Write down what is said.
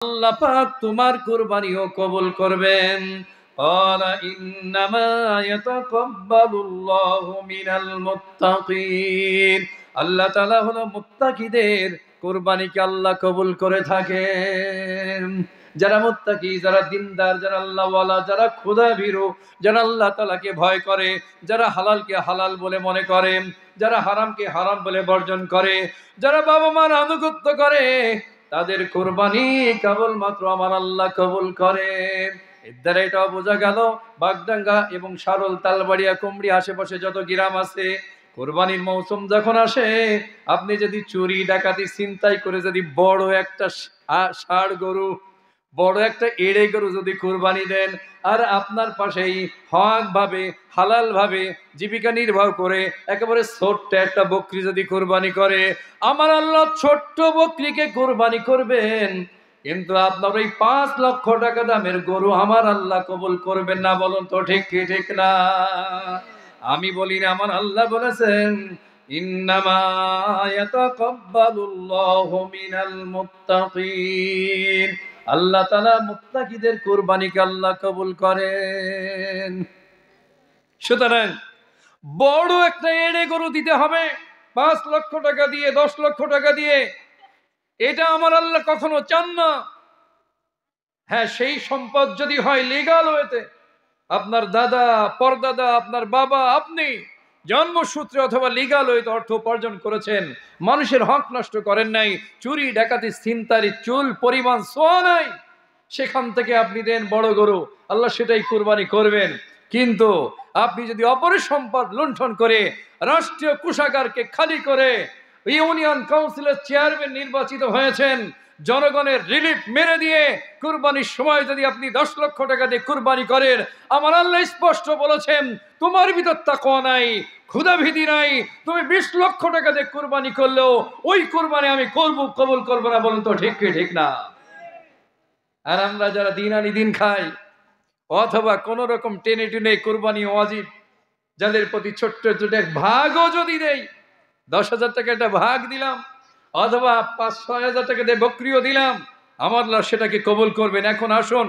আল্লাহ পাক তোমার কুরবানিও কবুল করবেন। ক্বালা ইন্নামা ইয়াতাকাব্বালুল্লাহু মিনাল মুত্তাকিন। আল্লাহ তাআলা হলো মুত্তাকিদের কুরবানিকে আল্লাহ কবুল করে থাকেন। যারা মুত্তাকি, যারা দিনদার, যারা আল্লাহওয়ালা, যারা খোদাভীরু, যারা আল্লাহ তাআলাকে ভয় করে, যারা হালালকে হালাল বলে মনে করে, যারা হারামকে হারাম বলে বর্জন করে, যারা বাবা মার আনুগত্য করে, তাদের কুরবানি কেবলমাত্র আমার আল্লাহ কবুল করেন। এর দ্বারা এটাও বোঝা গেল বাগডাঙ্গা এবং সারল, তালবাড়িয়া, কুমড়ি আশেপাশে যত গ্রাম আছে, কুরবানির মৌসুম যখন আসে, আপনি যদি চুরি ডাকাতি ছিনতাই করে যদি বড় একটা ষাড় গরু, বড় একটা এড়ে গরু যদি কুরবানি দেন, আর আপনার পাশেই হক ভাবে হালাল ভাবে জীবিকা নির্বাহ করে একেবারে ছোট্ট একটা বকরি যদি কুরবানি করে, আমার আল্লাহ ছোট্ট বকরিকে কুরবানি করবেন, কিন্তু আপনার ওই 5 লক্ষ টাকা দামের গরু আমার আল্লাহ কবুল করবেন না। বলুন তো ঠিক কি ঠিক না? আমি বলি না, আমার আল্লাহ বলেছেন ইন্নামা ইয়াতাকাব্বালুল্লাহু মিনাল মুত্তাকিন। আল্লাহ তাআলা মুত্তাকিদের কুরবানিকে আল্লাহ কবুল করেন। সুতরাং বড় একটা এড়ে গরু দিতে হবে 5 লক্ষ টাকা দিয়ে, 10 লক্ষ টাকা দিয়ে, এটা আমার আল্লাহ কখনো চান না। হ্যাঁ, সেই সম্পদ যদি হয় লিগ্যাল ওয়েতে, আপনার দাদা, পরদাদা, আপনার বাবা, আপনি জন্মসূত্রে অথবা লিগ্যাল ওয়েতে অর্থ উপার্জন করেছেন, মানুষের হক নষ্ট করেন নাই, চুরি ডাকাতি ছিনতাই চুল পরিমাণ ছোঁয়া নাই, সেখান থেকে আপনি দেন বড় গরু, আল্লাহ সেটাই কুরবানি করবেন। কিন্তু আপনি যদি অপরের সম্পদ লুণ্ঠন করে, রাষ্ট্রীয় কোষাগারকে খালি করে, ইউনিয়ন কাউন্সিলের চেয়ারম্যান নির্বাচিত হয়েছেন, জনগণের রিলিফ মেরে দিয়ে কুরবানির সময় যদি আপনি 10 লক্ষ টাকা দিয়ে কুরবানি করেন, আমার আল্লাহ স্পষ্ট বলেছেন তোমার ভিতর তাকওয়া নাই, ক্ষুধাভীতি নাই, তুমি 20 লক্ষ টাকা দিয়ে কুরবানি করলেও ওই কুরবানি আমি কবুল করবো না। বলুন তো ঠিক কি ঠিক না? আর আমরা যারা দিন আনি দিন খাই, অথবা কোন রকম টেনে টেনে কুরবানি ওয়াজিব, যাদের প্রতি ছোট্ট ছোট্ট এক ভাগও যদি দেই, 10,000 টাকা একটা ভাগ দিলাম, অথবা 5-6 হাজার টাকা দিয়ে বকরিও দিলাম, আমার আল্লাহ সেটাকে কবুল করবেন। এখন আসুন